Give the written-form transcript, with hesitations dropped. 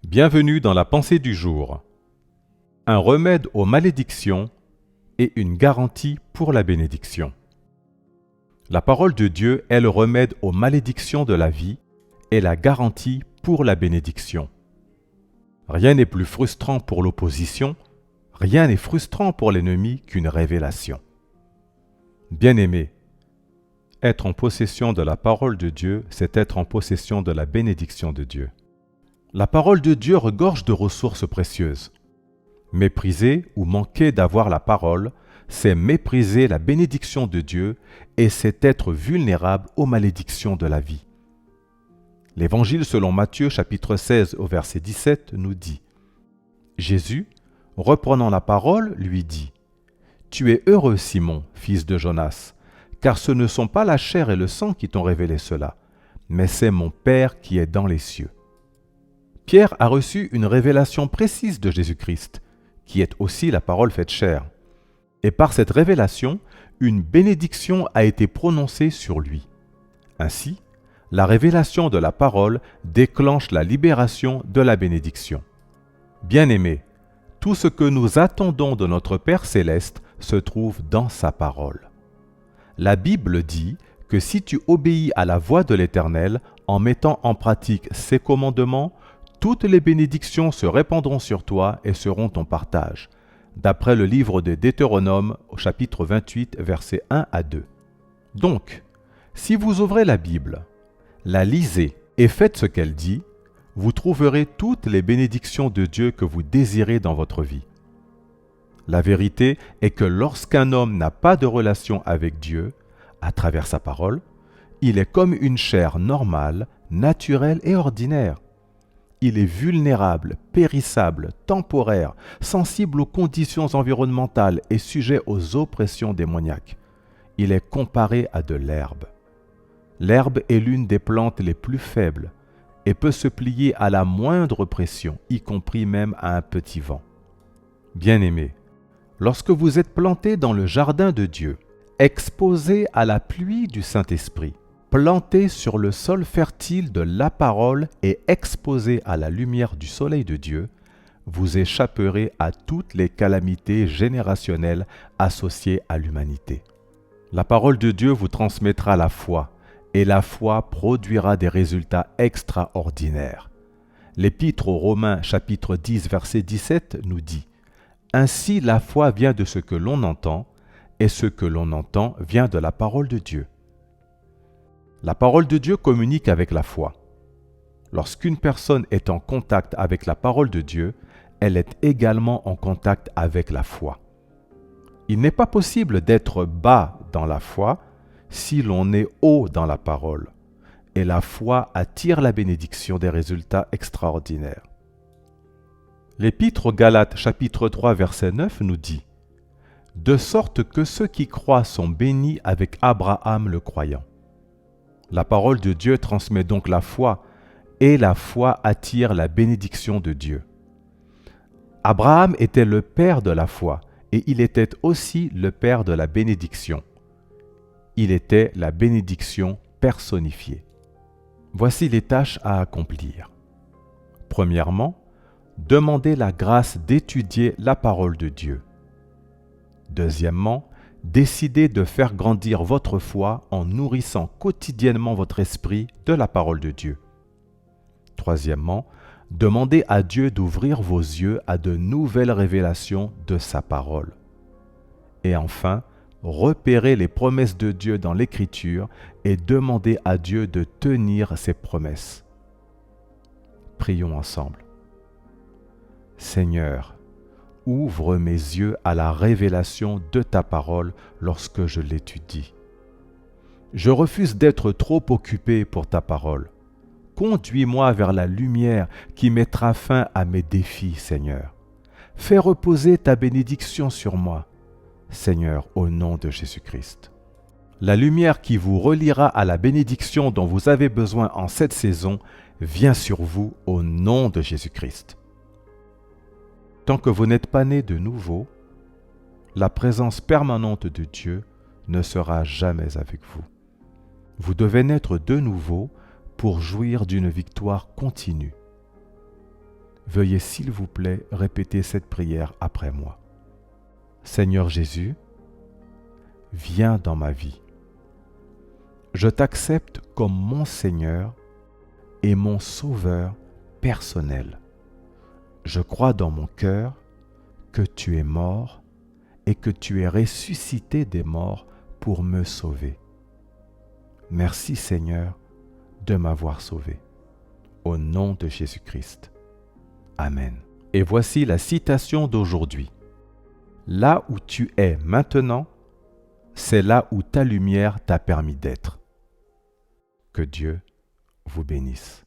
Bienvenue dans la pensée du jour. Un remède aux malédictions et une garantie pour la bénédiction. La parole de Dieu est le remède aux malédictions de la vie et la garantie pour la bénédiction. Rien n'est plus frustrant pour l'opposition, rien n'est frustrant pour l'ennemi qu'une révélation. Bien-aimé, être en possession de la parole de Dieu, c'est être en possession de la bénédiction de Dieu. La parole de Dieu regorge de ressources précieuses. Mépriser ou manquer d'avoir la parole, c'est mépriser la bénédiction de Dieu et c'est être vulnérable aux malédictions de la vie. L'Évangile selon Matthieu chapitre 16 au verset 17 nous dit « Jésus, reprenant la parole, lui dit « Tu es heureux, Simon, fils de Jonas, car ce ne sont pas la chair et le sang qui t'ont révélé cela, mais c'est mon Père qui est dans les cieux. » Pierre a reçu une révélation précise de Jésus-Christ, qui est aussi la parole faite chair. Et par cette révélation, une bénédiction a été prononcée sur lui. Ainsi, la révélation de la parole déclenche la libération de la bénédiction. Bien-aimés, tout ce que nous attendons de notre Père céleste se trouve dans sa parole. La Bible dit que si tu obéis à la voix de l'Éternel en mettant en pratique ses commandements, toutes les bénédictions se répandront sur toi et seront ton partage, d'après le livre de Deutéronome au chapitre 28, versets 1 à 2. Donc, si vous ouvrez la Bible, la lisez et faites ce qu'elle dit, vous trouverez toutes les bénédictions de Dieu que vous désirez dans votre vie. La vérité est que lorsqu'un homme n'a pas de relation avec Dieu, à travers sa parole, il est comme une chair normale, naturelle et ordinaire. Il est vulnérable, périssable, temporaire, sensible aux conditions environnementales et sujet aux oppressions démoniaques. Il est comparé à de l'herbe. L'herbe est l'une des plantes les plus faibles et peut se plier à la moindre pression, y compris même à un petit vent. Bien-aimés, lorsque vous êtes planté dans le jardin de Dieu, exposé à la pluie du Saint-Esprit, planté sur le sol fertile de la parole et exposé à la lumière du soleil de Dieu, vous échapperez à toutes les calamités générationnelles associées à l'humanité. La parole de Dieu vous transmettra la foi, et la foi produira des résultats extraordinaires. L'Épître aux Romains chapitre 10 verset 17 nous dit « Ainsi la foi vient de ce que l'on entend, et ce que l'on entend vient de la parole de Dieu. » La parole de Dieu communique avec la foi. Lorsqu'une personne est en contact avec la parole de Dieu, elle est également en contact avec la foi. Il n'est pas possible d'être bas dans la foi si l'on est haut dans la parole, et la foi attire la bénédiction des résultats extraordinaires. L'Épître aux Galates chapitre 3 verset 9 nous dit « De sorte que ceux qui croient sont bénis avec Abraham le croyant. » La parole de Dieu transmet donc la foi, et la foi attire la bénédiction de Dieu. Abraham était le père de la foi, et il était aussi le père de la bénédiction. Il était la bénédiction personnifiée. Voici les tâches à accomplir. Premièrement, demandez la grâce d'étudier la parole de Dieu. Deuxièmement, décidez de faire grandir votre foi en nourrissant quotidiennement votre esprit de la parole de Dieu. Troisièmement, demandez à Dieu d'ouvrir vos yeux à de nouvelles révélations de sa parole. Et enfin, repérez les promesses de Dieu dans l'Écriture et demandez à Dieu de tenir ses promesses. Prions ensemble. Seigneur, ouvre mes yeux à la révélation de ta parole lorsque je l'étudie. Je refuse d'être trop occupé pour ta parole. Conduis-moi vers la lumière qui mettra fin à mes défis, Seigneur. Fais reposer ta bénédiction sur moi, Seigneur, au nom de Jésus-Christ. La lumière qui vous reliera à la bénédiction dont vous avez besoin en cette saison vient sur vous au nom de Jésus-Christ. Tant que vous n'êtes pas né de nouveau, la présence permanente de Dieu ne sera jamais avec vous. Vous devez naître de nouveau pour jouir d'une victoire continue. veuillez s'il vous plaît répéter cette prière après moi. Seigneur Jésus, viens dans ma vie. Je t'accepte comme mon Seigneur et mon Sauveur personnel. Je crois dans mon cœur que tu es mort et que tu es ressuscité des morts pour me sauver. Merci Seigneur de m'avoir sauvé. Au nom de Jésus-Christ. Amen. Et voici la citation d'aujourd'hui. Là où tu es maintenant, c'est là où ta lumière t'a permis d'être. Que Dieu vous bénisse.